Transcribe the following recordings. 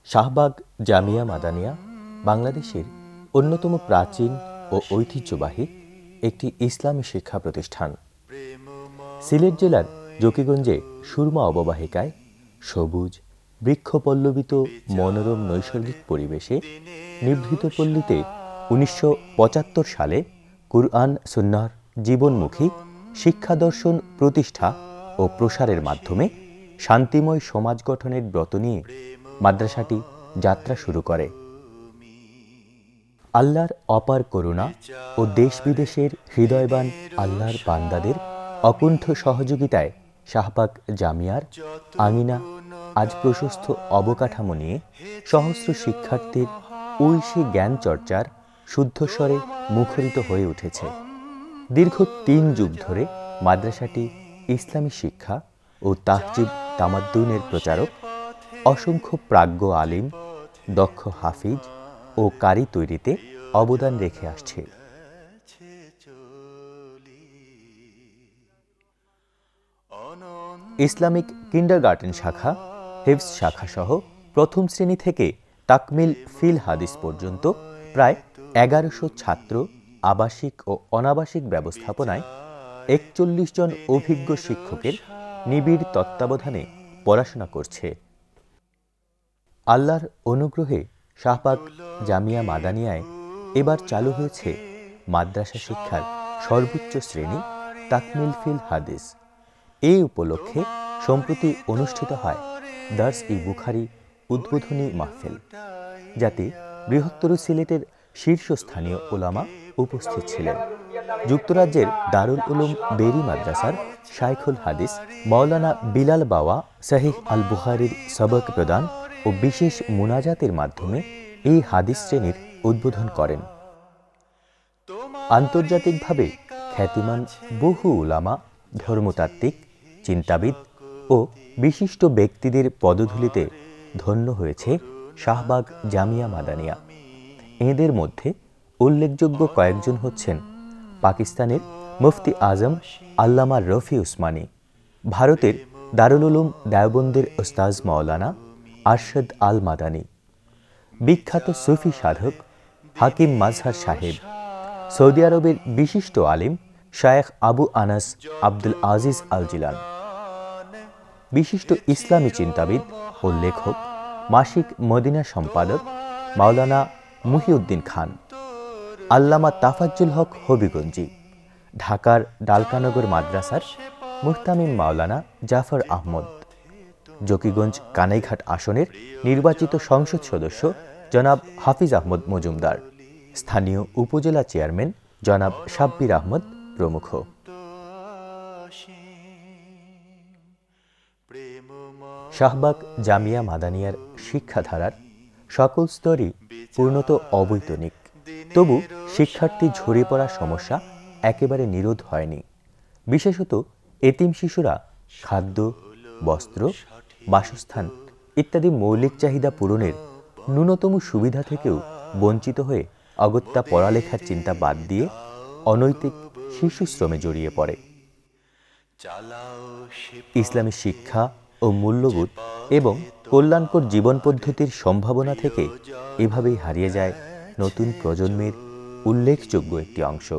শাহবাগ জামিয়া মাদানিয়া বাংলাদেশের অন্যতম প্রাচীন ও ঐতিহ্যবাহী একটি ইসলামী শিক্ষা প্রতিষ্ঠান। সিলেট জেলার জকিগঞ্জে সুরমা অববাহিকায় সবুজ বৃক্ষপল্লবিত মনোরম নৈসর্গিক পরিবেশে নিভৃত পল্লীতে ১৯৭৫ সালে কুরআন সুন্নাহর জীবনমুখী শিক্ষা দর্শন প্রতিষ্ঠা ও প্রসারের মাধ্যমে শান্তিময় সমাজ গঠনের ব্রত নিয়ে মাদ্রাসাটি যাত্রা শুরু করে। আল্লাহর অপার করুণা ও দেশ বিদেশের হৃদয়বান আল্লাহর বান্দাদের অকুণ্ঠ সহযোগিতায় শাহবাগ জামিয়ার আঙিনা আজ প্রশস্ত অবকাঠামো নিয়ে সহস্র শিক্ষার্থীর ঐশী জ্ঞান চর্চার শুদ্ধস্বরে মুখরিত হয়ে উঠেছে। দীর্ঘ ৩ যুগ ধরে মাদ্রাসাটি ইসলামী শিক্ষা ও তাহজিব তামাদ্দুনের প্রচারক, অসংখ্য প্রাজ্ঞ আলিম, দক্ষ হাফিজ ও কারি তৈরিতে অবদান রেখে আসছে। ইসলামিক কিন্ডারগার্টেন শাখা, হিফজ শাখা সহ প্রথম শ্রেণী থেকে তাকমিল ফিল হাদিস পর্যন্ত প্রায় ১১০০ ছাত্র আবাসিক ও অনাবাসিক ব্যবস্থাপনায় ৪১ জন অভিজ্ঞ শিক্ষকের নিবিড় তত্ত্বাবধানে পড়াশোনা করছে। আল্লাহর অনুগ্রহে শাহবাগ জামিয়া মাদানিয়ায় এবার চালু হয়েছে মাদ্রাসা শিক্ষার সর্বোচ্চ শ্রেণী তাকমিল ফিল হাদিস। এই উপলক্ষে সম্প্রতি অনুষ্ঠিত হয় দার্স-ই বুখারী উদ্বোধনী মাহফিল, যাতে বৃহত্তর সিলেটের শীর্ষস্থানীয় উলামা উপস্থিত ছিলেন। যুক্তরাজ্যের দারুল উলুম বেরি মাদ্রাসার শাইখুল হাদিস মাওলানা বিলাল বাওয়া সহিহ আল বুখারীর সবক প্রদান ও বিশেষ মুনাজাতের মাধ্যমে এই হাদিস শ্রেণীর উদ্বোধন করেন। আন্তর্জাতিকভাবে খ্যাতিমান বহু উলামা, ধর্মতাত্ত্বিক, চিন্তাবিদ ও বিশিষ্ট ব্যক্তিদের পদধূলিতে ধন্য হয়েছে শাহবাগ জামিয়া মাদানিয়া। এদের মধ্যে উল্লেখযোগ্য কয়েকজন হচ্ছেন পাকিস্তানের মুফতি আজম আল্লামা রফি উসমানী, ভারতের দারুল উলুম দেওবন্দের ওস্তাজ মাওলানা আরশাদ আল মাদানী, বিখ্যাত সুফি সাধক হাকিম মাজহার সাহেব, সৌদি আরবের বিশিষ্ট আলিম শায়েখ আবু আনাস আব্দুল আজিজ আল জিলান, বিশিষ্ট ইসলামী চিন্তাবিদ ও লেখক মাসিক মদিনা সম্পাদক মাওলানা মুহিউদ্দিন খান, আল্লামা তাফাজ্জুল হক হবিগঞ্জি, ঢাকার ডালকানগর মাদ্রাসার মুহতামিম মাওলানা জাফর আহমদ, জকিগঞ্জ কানাইঘাট আসনের নির্বাচিত সংসদ সদস্য জনাব হাফিজ আহমদ মজুমদার, স্থানীয় উপজেলা চেয়ারম্যান জনাব সাব্বির আহমদ প্রমুখ। শাহবাগ জামিয়া মাদানিয়ার শিক্ষাধারার সকল স্তরই পূর্ণত অবৈতনিক, তবু শিক্ষার্থী ঝরে পড়ার সমস্যা একেবারে নিরোধ হয়নি। বিশেষত এতিম শিশুরা খাদ্য, বস্ত্র, বাসস্থান ইত্যাদি মৌলিক চাহিদা পূরণের ন্যূনতম সুবিধা থেকেও বঞ্চিত হয়ে অগত্যা পড়ালেখার চিন্তা বাদ দিয়ে অনৈতিক শিশু শ্রমে জড়িয়ে পড়ে। ইসলামী শিক্ষা ও মূল্যবোধ এবং কল্যাণকর জীবন পদ্ধতির সম্ভাবনা থেকে এভাবেই হারিয়ে যায় নতুন প্রজন্মের উল্লেখযোগ্য একটি অংশ।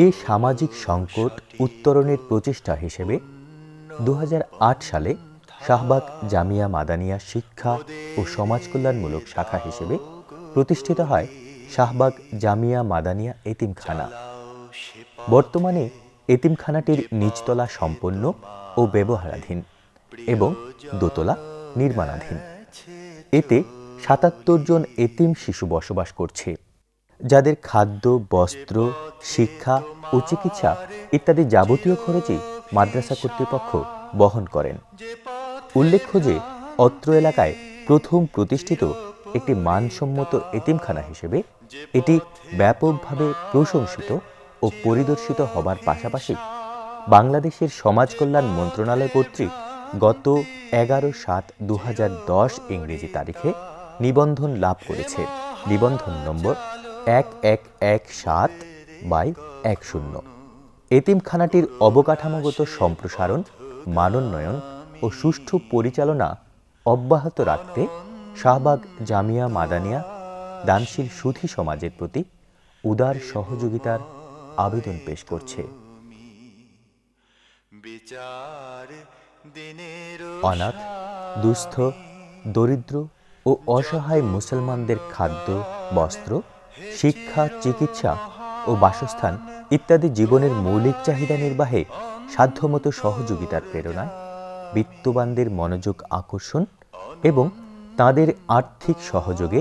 এই সামাজিক সংকট উত্তরণের প্রচেষ্টা হিসেবে ২০০৮ সালে শাহবাগ জামিয়া মাদানিয়া শিক্ষা ও সমাজ কল্যাণমূলক শাখা হিসেবে প্রতিষ্ঠিত হয় শাহবাগ জামিয়া মাদানিয়া এতিমখানা। বর্তমানে এতিমখানাটির নিচতলা সম্পন্ন ও ব্যবহারাধীন এবং দোতলা নির্মাণাধীন। এতে ৭৭ জন এতিম শিশু বসবাস করছে, যাদের খাদ্য, বস্ত্র, শিক্ষা ও চিকিৎসা ইত্যাদি যাবতীয় খরচই মাদ্রাসা কর্তৃপক্ষ বহন করেন। উল্লেখ্য যে অত্র এলাকায় প্রথম প্রতিষ্ঠিত একটি মানসম্মত এতিমখানা হিসেবে এটি ব্যাপকভাবে প্রশংসিত ও পরিদর্শিত হবার পাশাপাশি বাংলাদেশের সমাজ কল্যাণ মন্ত্রণালয় কর্তৃক গত ১১/৭/২০১০ ইংরেজি তারিখে নিবন্ধন লাভ করেছে। নিবন্ধন নম্বর ১১১৭/10। এতিমখানাটির অবকাঠামোগত সম্প্রসারণ, মানোন্নয়ন ও সুষ্ঠু পরিচালনা অব্যাহত রাখতে শাহবাগ জামিয়া মাদানিয়া দানশীল সুধী সমাজের প্রতি উদার সহযোগিতার আবেদন পেশ করছে। অনাথ, দুস্থ, দরিদ্র ও অসহায় মুসলমানদের খাদ্য, বস্ত্র, শিক্ষা, চিকিৎসা ও বাসস্থান ইত্যাদি জীবনের মৌলিক চাহিদা নির্বাহে সাধ্যমতো সহযোগিতার প্রেরণায় বিত্তবানদের মনোযোগ আকর্ষণ এবং তাদের আর্থিক সহযোগে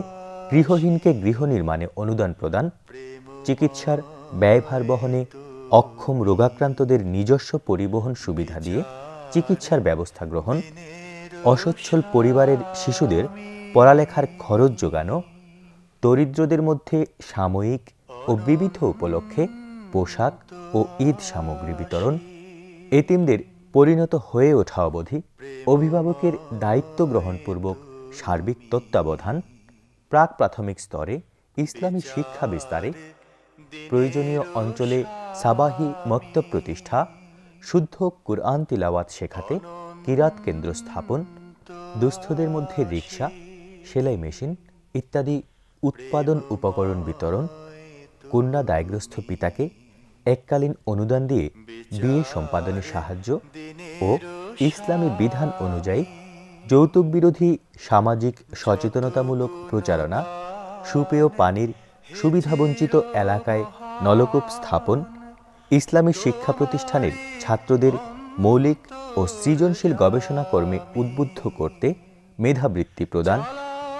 গৃহহীনকে গৃহ নির্মাণে অনুদান প্রদান, চিকিৎসার ব্যয়ভার বহনে অক্ষম রোগাক্রান্তদের নিজস্ব পরিবহন সুবিধা দিয়ে চিকিৎসার ব্যবস্থা গ্রহণ, অসচ্ছল পরিবারের শিশুদের পড়ালেখার খরচ যোগানো, দরিদ্রদের মধ্যে সাময়িক ও বিবিধ উপলক্ষে পোশাক ও ঈদ সামগ্রী বিতরণ, এতিমদের পরিণত হয়ে ওঠা অবধি অভিভাবকের দায়িত্ব গ্রহণপূর্বক সার্বিক তত্ত্বাবধান, প্রাক প্রাথমিক স্তরে ইসলামী শিক্ষা বিস্তারে, প্রয়োজনীয় অঞ্চলে সাবাহি মক্তব প্রতিষ্ঠা, শুদ্ধ কুরআন তিলাওয়াত শেখাতে কিরাত কেন্দ্র স্থাপন, দুস্থদের মধ্যে রিক্সা, সেলাই মেশিন ইত্যাদি উৎপাদন উপকরণ বিতরণ, কন্যা দায়গ্রস্ত পিতাকে এককালীন অনুদান দিয়ে বিয়ে সম্পাদনে সাহায্য ও ইসলামী বিধান অনুযায়ী যৌতুক বিরোধী সামাজিক সচেতনতামূলক প্রচারণা, সুপেয় পানির সুবিধাবঞ্চিত এলাকায় নলকূপ স্থাপন, ইসলামী শিক্ষা প্রতিষ্ঠানের ছাত্রদের মৌলিক ও সৃজনশীল গবেষণা কর্মে উদ্বুদ্ধ করতে মেধাবৃত্তি প্রদান,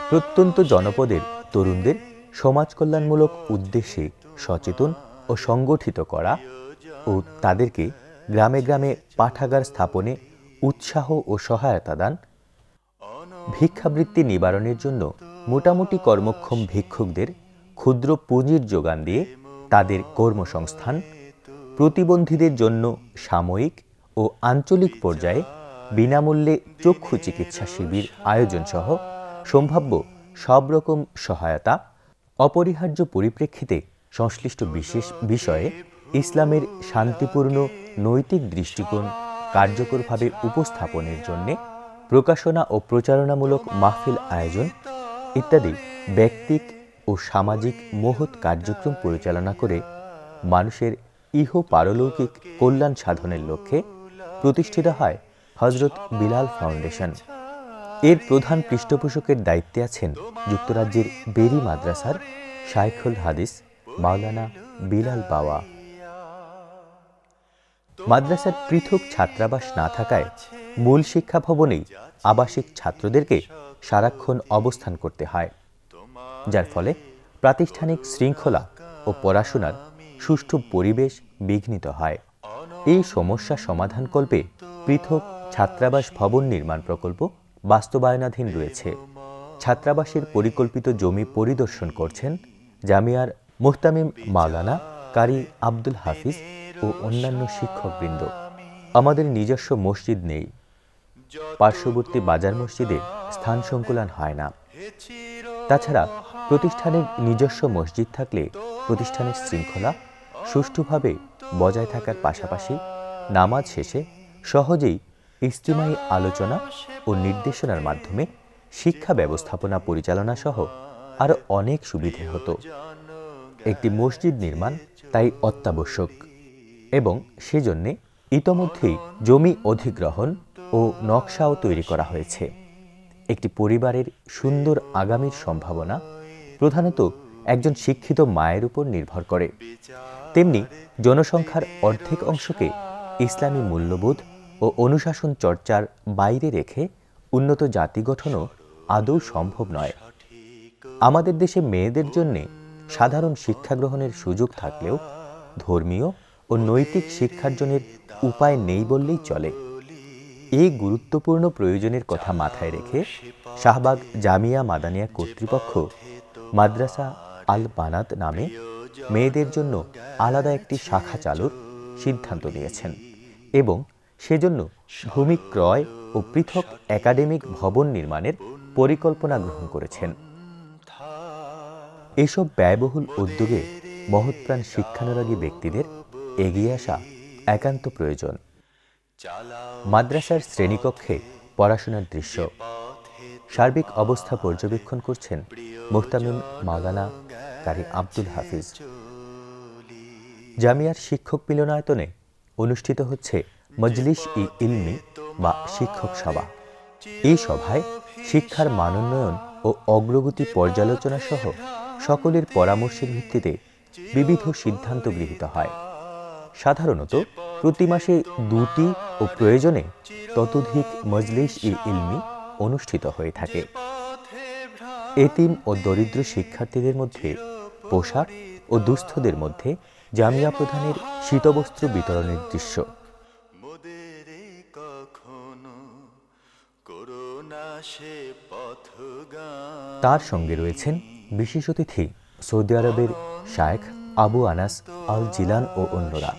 প্রত্যন্ত জনপদের তরুণদের সমাজ কল্যাণমূলক উদ্দেশ্যে সচেতন ও সংগঠিত করা ও তাদেরকে গ্রামে গ্রামে পাঠাগার স্থাপনে উৎসাহ ও সহায়তা দান, ভিক্ষাবৃত্তি নিবারণের জন্য মোটামুটি কর্মক্ষম ভিক্ষুকদের ক্ষুদ্র পুঁজির যোগান দিয়ে তাদের কর্মসংস্থান, প্রতিবন্ধীদের জন্য সাময়িক ও আঞ্চলিক পর্যায়ে বিনামূল্যে চক্ষু চিকিৎসা শিবির আয়োজন সহ সম্ভাব্য সব রকম সহায়তা, অপরিহার্য পরিপ্রেক্ষিতে সংশ্লিষ্ট বিশেষ বিষয়ে ইসলামের শান্তিপূর্ণ নৈতিক দৃষ্টিকোণ কার্যকরভাবে উপস্থাপনের জন্য প্রকাশনা ও প্রচারণামূলক মাহফিল আয়োজন ইত্যাদি ব্যক্তিক ও সামাজিক মহৎ কার্যক্রম পরিচালনা করে মানুষের ইহ পারলৌকিক কল্যাণ সাধনের লক্ষ্যে প্রতিষ্ঠিত হয় হযরত বিলাল ফাউন্ডেশন। এর প্রধান পৃষ্ঠপোষকের দায়িত্বে আছেন যুক্তরাজ্যের বেরি মাদ্রাসার শায়খুল হাদিস মাওলানা বিলাল বাওয়া। মাদ্রাসার পৃথক ছাত্রাবাস না থাকায় মূল শিক্ষা ভবনেই আবাসিক ছাত্রদেরকে সারাক্ষণ অবস্থান করতে হয়, যার ফলে প্রাতিষ্ঠানিক শৃঙ্খলা ও পড়াশোনার সুষ্ঠু পরিবেশ বিঘ্নিত হয়। এই সমস্যা সমাধানকল্পে পৃথক ছাত্রাবাস ভবন নির্মাণ প্রকল্প বাস্তবায়নাধীন রয়েছে। ছাত্রাবাসের পরিকল্পিত জমি পরিদর্শন করছেন জামিয়ার মুহতামিম মাওলানা কারি আব্দুল হাফিজ ও অন্যান্য শিক্ষকবৃন্দ। আমাদের নিজস্ব মসজিদ নেই, পার্শ্ববর্তী বাজার মসজিদে স্থান সংকুলান হয় না। তাছাড়া প্রতিষ্ঠানের নিজস্ব মসজিদ থাকলে প্রতিষ্ঠানের শৃঙ্খলা সুষ্ঠুভাবে বজায় থাকার পাশাপাশি নামাজ শেষে সহজেই ইজতিমায়ী আলোচনা ও নির্দেশনার মাধ্যমে শিক্ষা ব্যবস্থাপনা পরিচালনা সহ আরও অনেক সুবিধে হতো। একটি মসজিদ নির্মাণ তাই অত্যাবশ্যক এবং সেজন্যে ইতোমধ্যেই জমি অধিগ্রহণ ও নকশাও তৈরি করা হয়েছে। একটি পরিবারের সুন্দর আগামীর সম্ভাবনা প্রধানত একজন শিক্ষিত মায়ের উপর নির্ভর করে। তেমনি জনসংখ্যার অর্ধেক অংশকে ইসলামী মূল্যবোধ ও অনুশাসন চর্চার বাইরে রেখে উন্নত জাতি গঠনও আদৌ সম্ভব নয়। আমাদের দেশে মেয়েদের জন্যে সাধারণ শিক্ষা গ্রহণের সুযোগ থাকলেও ধর্মীয় ও নৈতিক শিক্ষার্জনের উপায় নেই বললেই চলে। এই গুরুত্বপূর্ণ প্রয়োজনের কথা মাথায় রেখে শাহবাগ জামিয়া মাদানিয়া কর্তৃপক্ষ মাদ্রাসা আল বানাত নামে মেয়েদের জন্য আলাদা একটি শাখা চালুর সিদ্ধান্ত নিয়েছেন এবং সেজন্য ভূমি ক্রয় ও পৃথক একাডেমিক ভবন নির্মাণের পরিকল্পনা গ্রহণ করেছেন। এসব ব্যয়বহুল উদ্যোগে মহৎপ্রাণ শিক্ষানুরাগী ব্যক্তিদের এগিয়ে আসা একান্ত প্রয়োজন। মাদ্রাসার শ্রেণীকক্ষে পড়াশোনার দৃশ্য সার্বিক অবস্থা পর্যবেক্ষণ করছেন মুহতামিম মাওলানা কারি আব্দুল হাফিজ। জামিয়ার শিক্ষক মিলনায়তনে অনুষ্ঠিত হচ্ছে মজলিস ই ইলমি বা শিক্ষক সভা। এই সভায় শিক্ষার মানোন্নয়ন ও অগ্রগতি পর্যালোচনা সহ সকলের পরামর্শের ভিত্তিতে বিবিধ সিদ্ধান্ত গৃহীত হয়। সাধারণত প্রতি মাসে 2টি ও প্রয়োজনে ততোধিক মজলিস ই ইলমি অনুষ্ঠিত হয়ে থাকে। এতিম ও দরিদ্র শিক্ষার্থীদের মধ্যে পোশাক ও দুস্থদের মধ্যে জামিয়া প্রধানের শীতবস্ত্র বিতরণের দৃশ্য। তার সঙ্গে রয়েছেন বিশেষ অতিথি সৌদি আরবের শায়েখ আবু আনাস আল জিলান ও অন্যরা।